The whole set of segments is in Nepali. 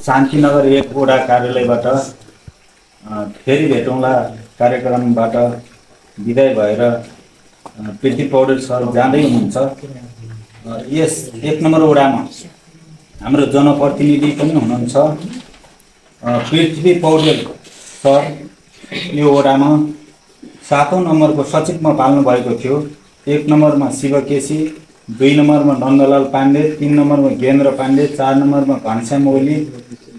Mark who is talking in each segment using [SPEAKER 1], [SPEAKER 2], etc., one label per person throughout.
[SPEAKER 1] शान्तिनगर 1 वडा कार्यालयबाट फेरि भेटौँला कार्यक्रमबाट विदाय भएर पृथ्वी पौडेल सर जाँदै हुनुहुन्छ। यस 1 नम्बर वडामा हाम्रो जनप्रतिनिधि पनि हुनुहुन्छ पृथ्वी पौडेल सर। यो वडामा 7औं नम्बरको सचिवमा पाल्नु भएको थियो। 1 नम्बरमा शिव केसी, 2 नम्बरमा नन्दलाल पाण्डे, 3 नम्बरमा गेन्द्र पाण्डे, 4 नम्बरमा घनश्याम ओली,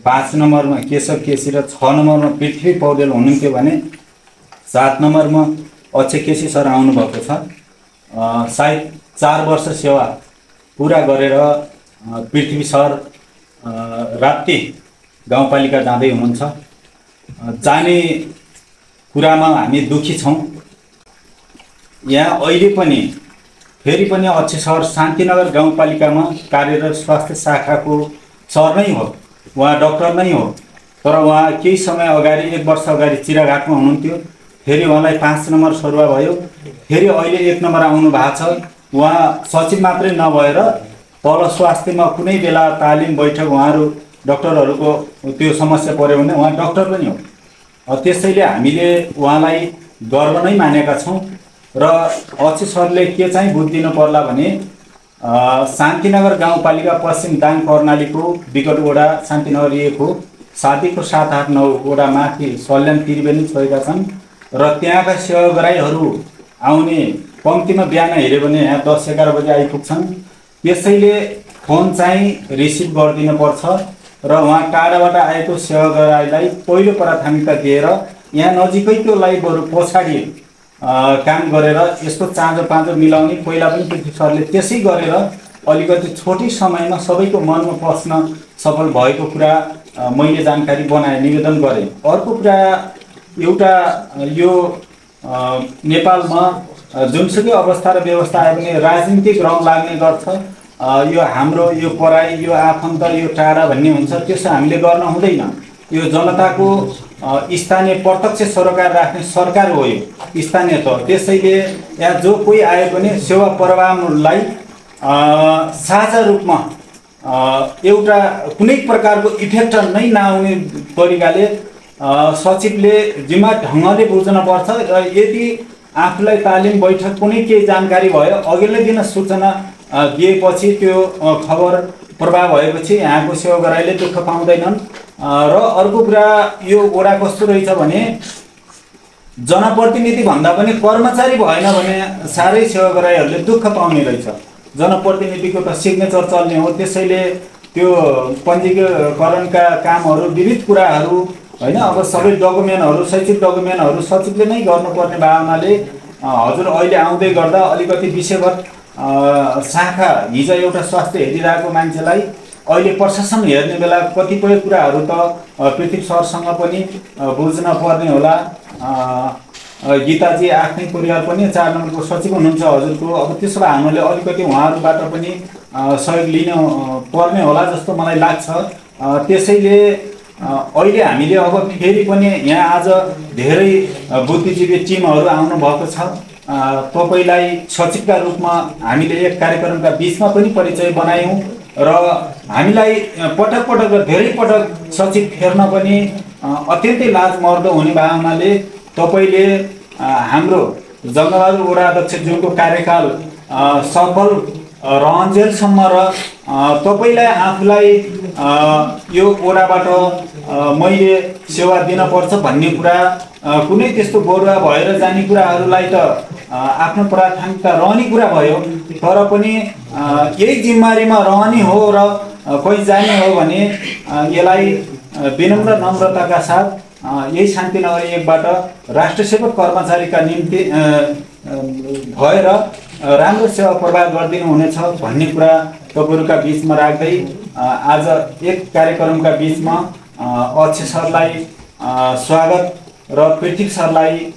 [SPEAKER 1] 5 नम्बरमा केशव केसी र 6 नम्बरमा पृथ्वी पौडेल हुनुहुन्थ्यो भने 7 नम्बरमा अक्षय केसी सर आउनुभएको छ। सायद 4 वर्ष सेवा पुरा गरेर पृथ्वी सर राप्ती गाउँपालिका जाँदै हुनुहुन्छ। जाने कुरामा हामी दुखी छौँ। यहाँ अहिले पनि फेरि पनि अक्षय सर शान्तिनगर गाउँपालिकामा कार्यरत स्वास्थ्य शाखाको सर नै हो, उहाँ डाक्टर नै हो। तर उहाँ केही समय अगाडि 1 वर्ष अगाडि चिराघाटमा हुनुहुन्थ्यो, फेरि उहाँलाई 5 नम्बर सरुवा भयो, फेरि अहिले 1 नम्बर आउनु भएको छ। उहाँ सचिव मात्रै नभएर तल स्वास्थ्यमा कुनै बेला तालिम बैठक उहाँहरू डाक्टरहरूको त्यो समस्या पर्यो भने उहाँ डाक्टर पनि हो। त्यसैले हामीले उहाँलाई गर्व नै मानेका छौँ। र अक्षय सरले के चाहिँ बुझिदिनु पर्ला भने शान्तिनगर गाउँपालिका पश्चिम दाङ कर्णालीको विगत वडा शान्तिनगर 1 हो। 7 7 8 9 वडा माथि सल्यान त्रिवेणी छोएका छन् र त्यहाँका सेवाग्राहीहरू आउने कम्तीमा बिहान हेऱ्यो भने यहाँ 10 11 बजे आइपुग्छन्। त्यसैले फोन चाहिँ रिसिभ गरिदिनु पर्छ र उहाँ टाढाबाट आएको सेवाग्राहीलाई पहिलो प्राथमिकता दिएर यहाँ नजिकैकोलाई बरु पछाडि काम गरेर यस्तो चाँजो पाँजो मिलाउने पहिला पनि पृथ्वी सरले त्यसै गरेर अलिकति छोटी समयमा सबैको मनमा पस्न सफल भएको कुरा मैले जानकारी बनाए निवेदन गरेँ। अर्को कुरा एउटा यो नेपालमा जुनसुकै अवस्था र व्यवस्था आयो भने राजनीतिक रङ लाग्ने गर्छ। यो हाम्रो, यो पराई, यो आफन्त, यो टाढा भन्ने हुन्छ, त्यसो हामीले गर्न हुँदैन। यो जनताको स्थानीय प्रत्यक्ष सरोकार राख्ने सरकार हो यो स्थानीय तह। त्यसैले यहाँ जो कोही आए पनि सेवा प्रवाहलाई साझा रूपमा एउटा कुनै प्रकारको इफेक्ट नै नआउने तरिकाले सचिवले जिम्मा ढङ्गले बुझ्नुपर्छ। र यदि आफूलाई तालिम बैठक कुनै केही जानकारी भयो अघिल्लै दिन सूचना दिएपछि त्यो खबर प्रभाव भएपछि यहाँको सेवाग्राहीले दुःख पाउँदैनन्। र अर्को कुरा यो वडा कस्तो रहेछ भने जनप्रतिनिधि भन्दा पनि कर्मचारी भएन भने साह्रै सेवाग्राहीहरूले दुःख पाउने रहेछ। जनप्रतिनिधिको त सिग्नेचर चल्ने हो, त्यसैले त्यो पञ्जीकरणका कामहरू विविध कुराहरू होइन, अब सबै डकुमेन्टहरू शैक्षिक डकुमेन्टहरू सचिवले नै गर्नुपर्ने भावनाले हजुर अहिले आउँदै गर्दा अलिकति विषयगत शाखा हिजो एउटा स्वास्थ्य हेरिरहेको मान्छेलाई अहिले प्रशासन हेर्ने बेला कतिपय कुराहरू त पृथ्वी सरसँग पनि बुझ्न पर्ने होला। गीताजी आफ्नै परिवार पनि 4 नम्बरको सचिव हुनुहुन्छ हजुरको। अब त्यसो भए हामीले अलिकति उहाँहरूबाट पनि सहयोग लिनु पर्ने होला जस्तो मलाई लाग्छ। त्यसैले अहिले हामीले अब फेरि पनि यहाँ आज धेरै बुद्धिजीवी टिमहरू आउनुभएको छ। तपाईँलाई सचिवका रूपमा हामीले एक कार्यक्रमका बिचमा पनि परिचय बनायौँ र हामीलाई पटक पटक धेरै पटक सचिव फेर्न पनि अत्यन्तै लाज मर्दो हुने भावनाले तपाईँले हाम्रो जङ्गबहादुर वडा अध्यक्षज्यूको कार्यकाल सफल रहन्जेलसम्म र तपाईँलाई आफूलाई यो वडाबाट मैले सेवा दिनपर्छ भन्ने कुरा कुनै त्यस्तो बरुवा भएर जाने कुराहरूलाई त आफ्नो प्राथमिकता रहने कुरा भयो। तर पनि यही जिम्मेवारीमा रहने हो र कोही जाने हो भने यसलाई विनम्र नम्रताका साथ यही शान्तिनगर 1बाट राष्ट्रसेवक कर्मचारीका निम्ति भएर राम्रो सेवा प्रवाह गरिदिनु हुनेछ भन्ने कुरा तपाईँहरूका बिचमा राख्दै आज एक कार्यक्रमका बिचमा अक्षय सरलाई स्वागत र पृथ्वी सरलाई